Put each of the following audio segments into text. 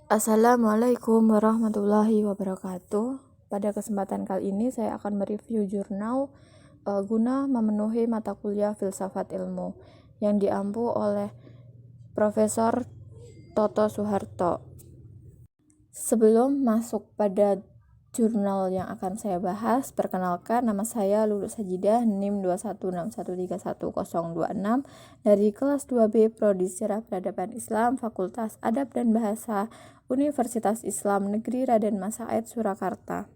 Assalamualaikum warahmatullahi wabarakatuh. Pada kesempatan kali ini saya akan mereview jurnal guna memenuhi mata kuliah Filsafat Ilmu yang diampu oleh Profesor Toto Soeharto. Sebelum masuk pada jurnal yang akan saya bahas, perkenalkan, nama saya Lulu Sajidah, NIM 216131026 dari kelas 2B Prodi Sejarah Peradaban Islam, Fakultas Adab dan Bahasa, Universitas Islam Negeri Raden Mas Said, Surakarta.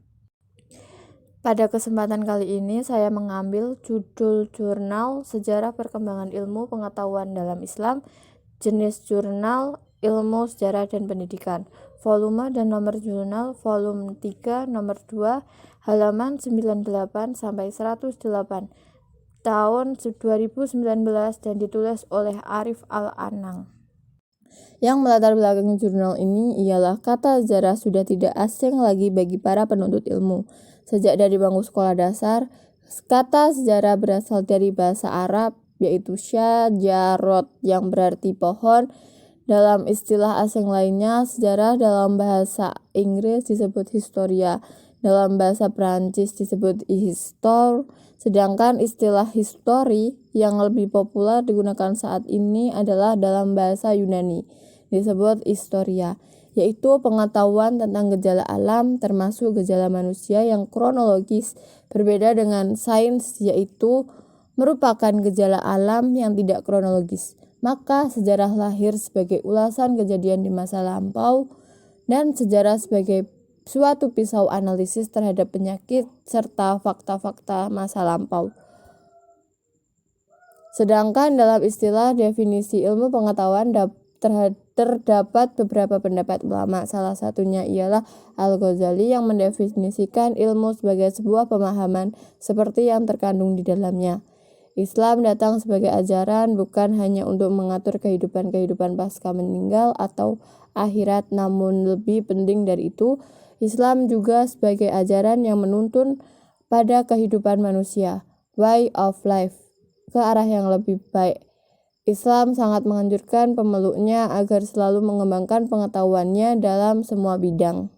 Pada kesempatan kali ini saya mengambil judul jurnal Sejarah Perkembangan Ilmu Pengetahuan dalam Islam, jenis jurnal Ilmu Sejarah dan Pendidikan, volume dan nomor jurnal volume 3 nomor 2 halaman 98 sampai 108 tahun 2019 dan ditulis oleh Arif Al-Anang. Yang melatar belakangi jurnal ini ialah kata sejarah sudah tidak asing lagi bagi para penuntut ilmu. Sejak dari bangku sekolah dasar, kata sejarah berasal dari bahasa Arab, yaitu syajarot yang berarti pohon. Dalam istilah asing lainnya, sejarah dalam bahasa Inggris disebut historia, dalam bahasa Perancis disebut histoire, sedangkan istilah history yang lebih populer digunakan saat ini adalah dalam bahasa Yunani, disebut historia, yaitu pengetahuan tentang gejala alam termasuk gejala manusia yang kronologis, berbeda dengan sains yaitu merupakan gejala alam yang tidak kronologis. Maka sejarah lahir sebagai ulasan kejadian di masa lampau dan sejarah sebagai suatu pisau analisis terhadap penyakit serta fakta-fakta masa lampau. Sedangkan dalam istilah definisi ilmu pengetahuan terdapat beberapa pendapat ulama. Salah satunya ialah Al-Ghazali yang mendefinisikan ilmu sebagai sebuah pemahaman seperti yang terkandung di dalamnya. Islam datang sebagai ajaran bukan hanya untuk mengatur kehidupan pasca meninggal atau akhirat, namun lebih penting dari itu, Islam juga sebagai ajaran yang menuntun pada kehidupan manusia, way of life, ke arah yang lebih baik. Islam sangat menganjurkan pemeluknya agar selalu mengembangkan pengetahuannya dalam semua bidang.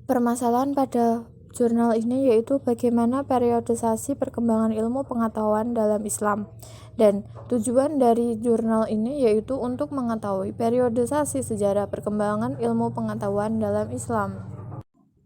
Permasalahan pada jurnal ini yaitu bagaimana periodisasi perkembangan ilmu pengetahuan dalam Islam, dan tujuan dari jurnal ini yaitu untuk mengetahui periodisasi sejarah perkembangan ilmu pengetahuan dalam Islam.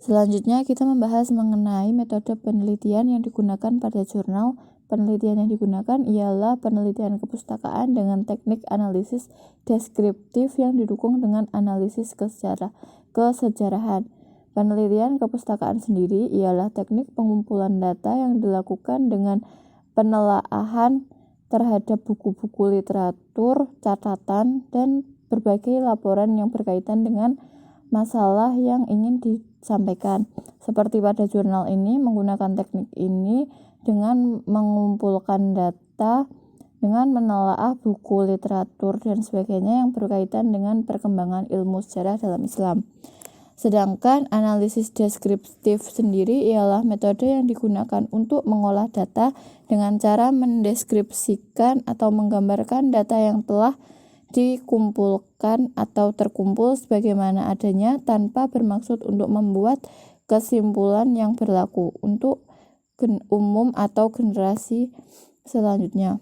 Selanjutnya kita membahas mengenai metode penelitian yang digunakan pada jurnal. Penelitian yang digunakan ialah penelitian kepustakaan dengan teknik analisis deskriptif yang didukung dengan analisis kesejarahan. Penelitian kepustakaan sendiri ialah teknik pengumpulan data yang dilakukan dengan penelaahan terhadap buku-buku literatur, catatan, dan berbagai laporan yang berkaitan dengan masalah yang ingin disampaikan. Seperti pada jurnal ini, menggunakan teknik ini dengan mengumpulkan data, dengan menelaah buku literatur dan sebagainya yang berkaitan dengan perkembangan ilmu sejarah dalam Islam. Sedangkan analisis deskriptif sendiri ialah metode yang digunakan untuk mengolah data dengan cara mendeskripsikan atau menggambarkan data yang telah dikumpulkan atau terkumpul sebagaimana adanya tanpa bermaksud untuk membuat kesimpulan yang berlaku untuk umum atau generasi selanjutnya.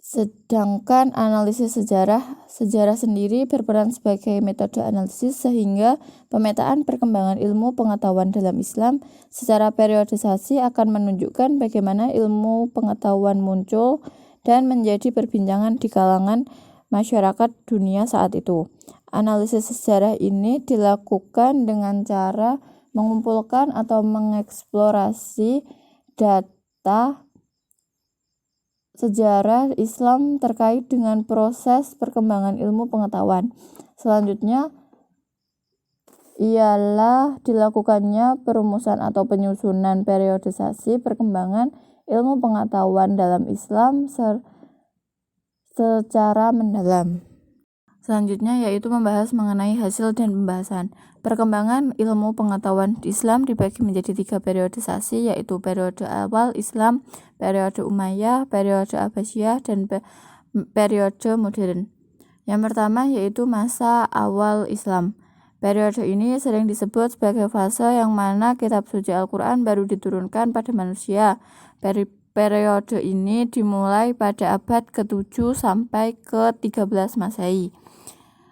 Sedangkan analisis sejarah sendiri berperan sebagai metode analisis sehingga pemetaan perkembangan ilmu pengetahuan dalam Islam secara periodisasi akan menunjukkan bagaimana ilmu pengetahuan muncul dan menjadi perbincangan di kalangan masyarakat dunia saat itu. Analisis sejarah ini dilakukan dengan cara mengumpulkan atau mengeksplorasi data sejarah Islam terkait dengan proses perkembangan ilmu pengetahuan. Selanjutnya ialah dilakukannya perumusan atau penyusunan periodisasi perkembangan ilmu pengetahuan dalam Islam secara mendalam. Selanjutnya yaitu membahas mengenai hasil dan pembahasan. Perkembangan ilmu pengetahuan di Islam dibagi menjadi 3 periodisasi, yaitu periode awal Islam, periode Umayyah, periode Abbasiyah, dan periode modern. Yang pertama yaitu masa awal Islam. Periode ini sering disebut sebagai fase yang mana kitab suci Al-Quran baru diturunkan pada manusia. Periode ini dimulai pada abad ke-7 sampai ke-13 Masehi.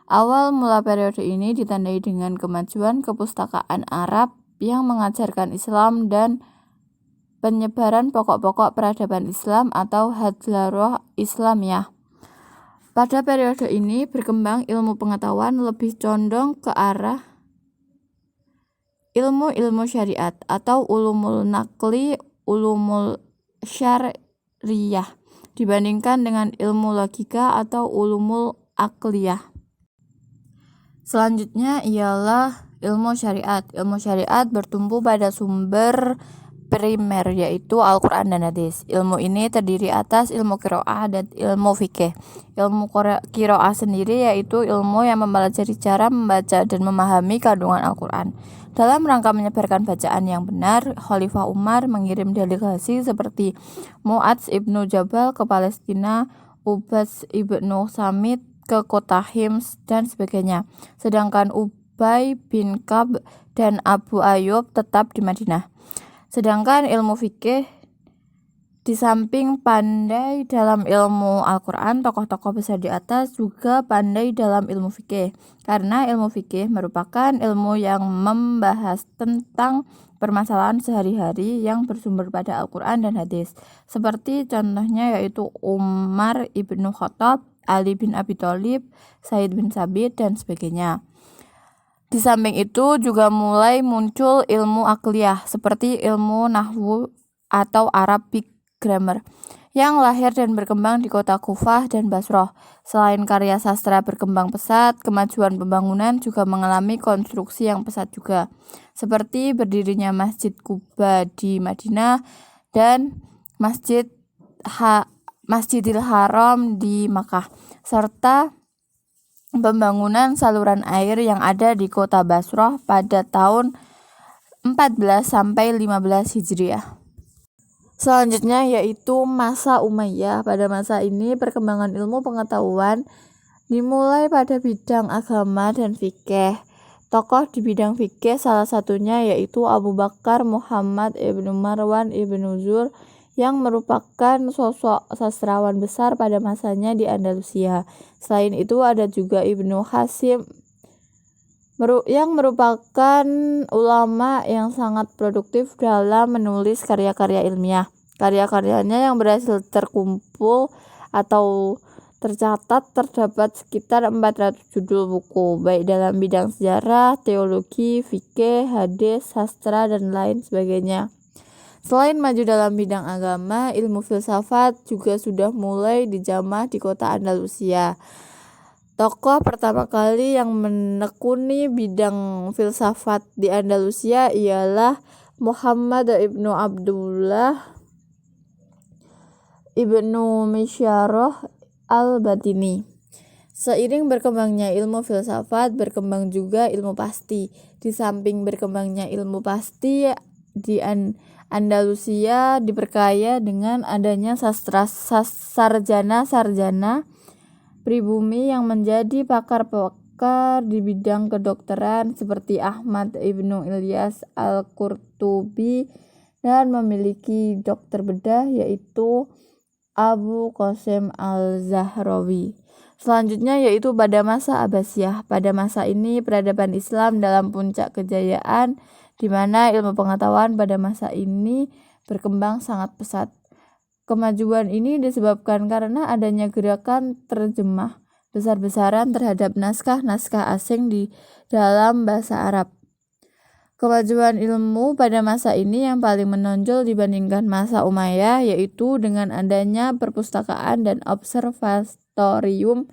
Awal mula periode ini ditandai dengan kemajuan kepustakaan Arab yang mengajarkan Islam dan penyebaran pokok-pokok peradaban Islam atau hadlaroh Islamiyah. Pada periode ini berkembang ilmu pengetahuan lebih condong ke arah ilmu-ilmu syariat atau ulumul naqli, ulumul syariyah dibandingkan dengan ilmu logika atau ulumul aqliyah. Selanjutnya ialah ilmu syariat. Ilmu syariat bertumpu pada sumber primer yaitu Al-Quran dan Hadis. Ilmu ini terdiri atas ilmu qiraah dan ilmu fikih. Ilmu qiraah sendiri yaitu ilmu yang mempelajari cara membaca dan memahami kandungan Al-Quran. Dalam rangka menyebarkan bacaan yang benar, Khalifah Umar mengirim delegasi seperti Mu'adz ibnu Jabal ke Palestina, Ubas ibnu Samit ke kota Hims dan sebagainya. Sedangkan Ubay bin Ka'b dan Abu Ayyub tetap di Madinah. Sedangkan ilmu fikih, di samping pandai dalam ilmu Al-Quran, tokoh-tokoh besar di atas juga pandai dalam ilmu fikih. Karena ilmu fikih merupakan ilmu yang membahas tentang permasalahan sehari-hari yang bersumber pada Al-Quran dan Hadis. Seperti contohnya yaitu Umar ibnu Khattab, Ali bin Abi Thalib, Said bin Sabit, dan sebagainya. Di samping itu juga mulai muncul ilmu akliyah seperti ilmu nahwu atau Arabic grammar yang lahir dan berkembang di kota Kufah dan Basrah. Selain karya sastra berkembang pesat, kemajuan pembangunan juga mengalami konstruksi yang pesat juga. Seperti berdirinya Masjid Quba di Madinah dan Masjidil Haram di Makkah, serta pembangunan saluran air yang ada di kota Basrah pada tahun 14 sampai 15 Hijriah. Selanjutnya yaitu masa Umayyah. Pada masa ini perkembangan ilmu pengetahuan dimulai pada bidang agama dan fikih. Tokoh di bidang fikih salah satunya yaitu Abu Bakar Muhammad ibnu Marwan ibnu Zur yang merupakan sosok sastrawan besar pada masanya di Andalusia. Selain itu ada juga Ibnu Hasim yang merupakan ulama yang sangat produktif dalam menulis karya-karya ilmiah. Karya-karyanya yang berhasil terkumpul atau tercatat terdapat sekitar 400 judul buku, baik dalam bidang sejarah, teologi, fikih, hadis, sastra, dan lain sebagainya. Selain maju dalam bidang agama, ilmu filsafat juga sudah mulai dijamah di kota Andalusia. Tokoh pertama kali yang menekuni bidang filsafat di Andalusia ialah Muhammad ibnu Abdullah ibnu Misyarah al-Batini. Seiring berkembangnya ilmu filsafat, berkembang juga ilmu pasti. Di samping berkembangnya ilmu pasti di Andalusia diperkaya dengan adanya sarjana pribumi yang menjadi pakar-pakar di bidang kedokteran seperti Ahmad ibnu Ilyas al-Qurtubi dan memiliki dokter bedah yaitu Abu Qasim al-Zahrawi. Selanjutnya yaitu pada masa Abbasiyah. Pada masa ini peradaban Islam dalam puncak kejayaan, di mana ilmu pengetahuan pada masa ini berkembang sangat pesat. Kemajuan ini disebabkan karena adanya gerakan terjemah besar-besaran terhadap naskah-naskah asing di dalam bahasa Arab. Kemajuan ilmu pada masa ini yang paling menonjol dibandingkan masa Umayyah yaitu dengan adanya perpustakaan dan observatorium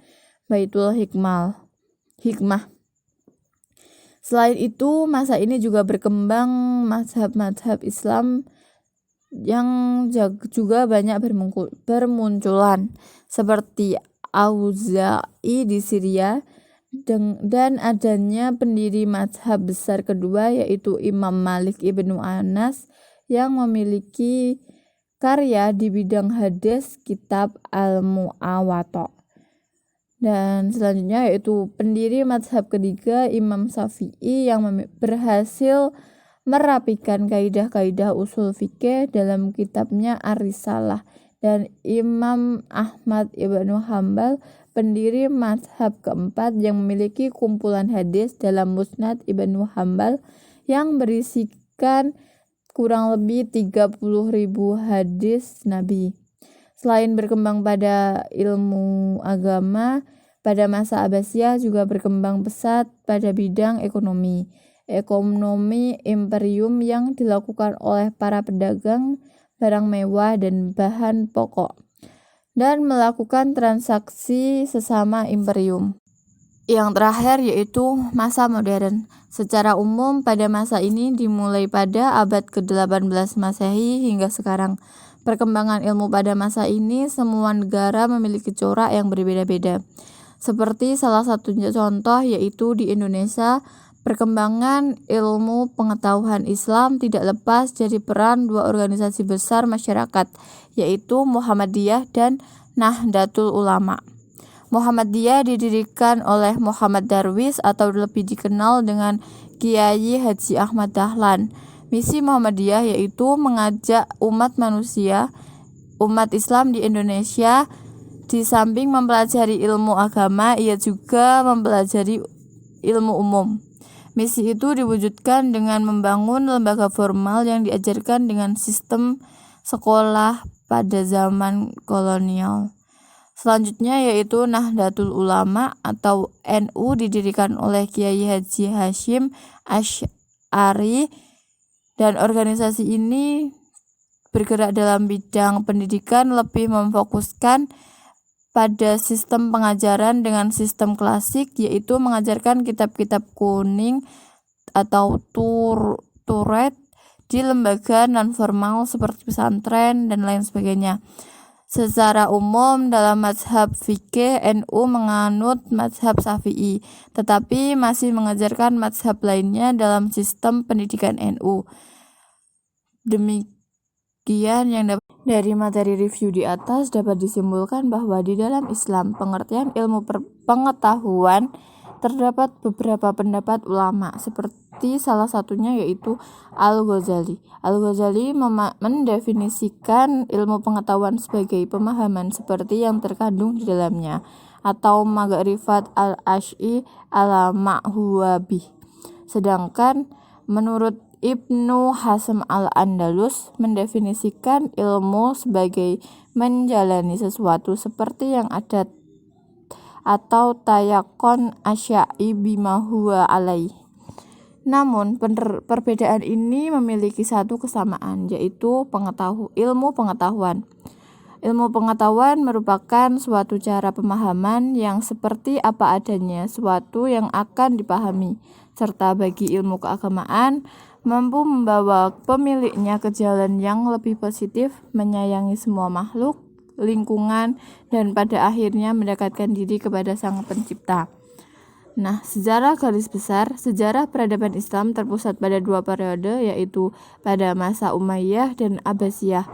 Baitul Hikmah. Selain itu, masa ini juga berkembang mazhab-mazhab Islam yang juga banyak bermunculan seperti Auza'i di Syria dan adanya pendiri mazhab besar kedua yaitu Imam Malik ibnu Anas yang memiliki karya di bidang hadis kitab Al-Mu'awwatta. Dan selanjutnya yaitu pendiri mazhab ketiga Imam Syafi'i yang berhasil merapikan kaidah-kaidah usul fikih dalam kitabnya Ar-Risalah, dan Imam Ahmad Ibnu Hambal, pendiri mazhab keempat yang memiliki kumpulan hadis dalam Musnad Ibnu Hambal yang berisikan kurang lebih 30.000 hadis Nabi. Selain berkembang pada ilmu agama, pada masa Abbasiyah juga berkembang pesat pada bidang ekonomi imperium yang dilakukan oleh para pedagang barang mewah dan bahan pokok, dan melakukan transaksi sesama imperium. Yang terakhir yaitu masa modern. Secara umum pada masa ini dimulai pada abad ke-18 Masehi hingga sekarang. Perkembangan ilmu pada masa ini semua negara memiliki corak yang berbeda-beda. Seperti salah satunya contoh yaitu di Indonesia, perkembangan ilmu pengetahuan Islam tidak lepas dari peran dua organisasi besar masyarakat, yaitu Muhammadiyah dan Nahdlatul Ulama. Muhammadiyah didirikan oleh Muhammad Darwis atau lebih dikenal dengan Kiai Haji Ahmad Dahlan. Misi Muhammadiyah yaitu mengajak umat Islam di Indonesia, di samping mempelajari ilmu agama, ia juga mempelajari ilmu umum. Misi itu diwujudkan dengan membangun lembaga formal yang diajarkan dengan sistem sekolah pada zaman kolonial. Selanjutnya yaitu Nahdlatul Ulama atau NU, didirikan oleh Kiai Haji Hasyim Asy'ari, dan organisasi ini bergerak dalam bidang pendidikan, lebih memfokuskan pada sistem pengajaran dengan sistem klasik, yaitu mengajarkan kitab-kitab kuning atau turet di lembaga non-formal seperti pesantren dan lain sebagainya. Secara umum dalam mazhab fikih, NU menganut mazhab Syafi'i, tetapi masih mengajarkan mazhab lainnya dalam sistem pendidikan NU. Demikian yang dari materi review di atas dapat disimpulkan bahwa di dalam Islam, pengertian ilmu pengetahuan, terdapat beberapa pendapat ulama, seperti salah satunya yaitu Al-Ghazali. Al-Ghazali mendefinisikan ilmu pengetahuan sebagai pemahaman seperti yang terkandung di dalamnya, atau ma'rifat al-asyi ala ma'huwabih. Sedangkan menurut Ibnu Hazm al-Andalus mendefinisikan ilmu sebagai menjalani sesuatu seperti yang ada atau tayakon asya'i bima huwa alaih. Namun perbedaan ini memiliki satu kesamaan, yaitu ilmu pengetahuan. Ilmu pengetahuan merupakan suatu cara pemahaman yang seperti apa adanya, suatu yang akan dipahami, serta bagi ilmu keagamaan mampu membawa pemiliknya ke jalan yang lebih positif, menyayangi semua makhluk, lingkungan, dan pada akhirnya mendekatkan diri kepada Sang Pencipta. Nah, sejarah garis besar, sejarah peradaban Islam terpusat pada dua periode, yaitu pada masa Umayyah dan Abbasiyah.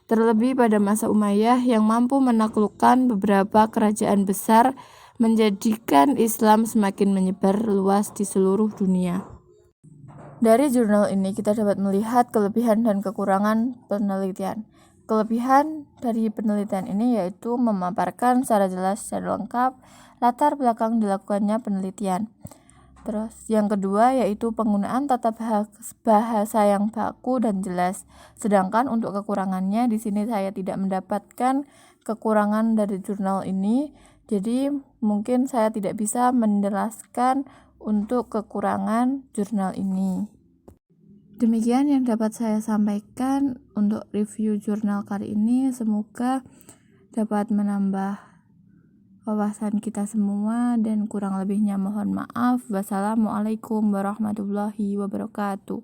Terlebih pada masa Umayyah yang mampu menaklukkan beberapa kerajaan besar, menjadikan Islam semakin menyebar luas di seluruh dunia. Dari jurnal ini kita dapat melihat kelebihan dan kekurangan penelitian. Kelebihan dari penelitian ini yaitu memaparkan secara jelas dan lengkap latar belakang dilakukannya penelitian. Terus yang kedua yaitu penggunaan tata bahasa yang baku dan jelas. Sedangkan untuk kekurangannya di sini saya tidak mendapatkan kekurangan dari jurnal ini. Jadi mungkin saya tidak bisa menjelaskan untuk kekurangan jurnal ini. Demikian yang dapat saya sampaikan untuk review jurnal kali ini. Semoga dapat menambah wawasan kita semua, dan kurang lebihnya mohon maaf. Wassalamualaikum warahmatullahi wabarakatuh.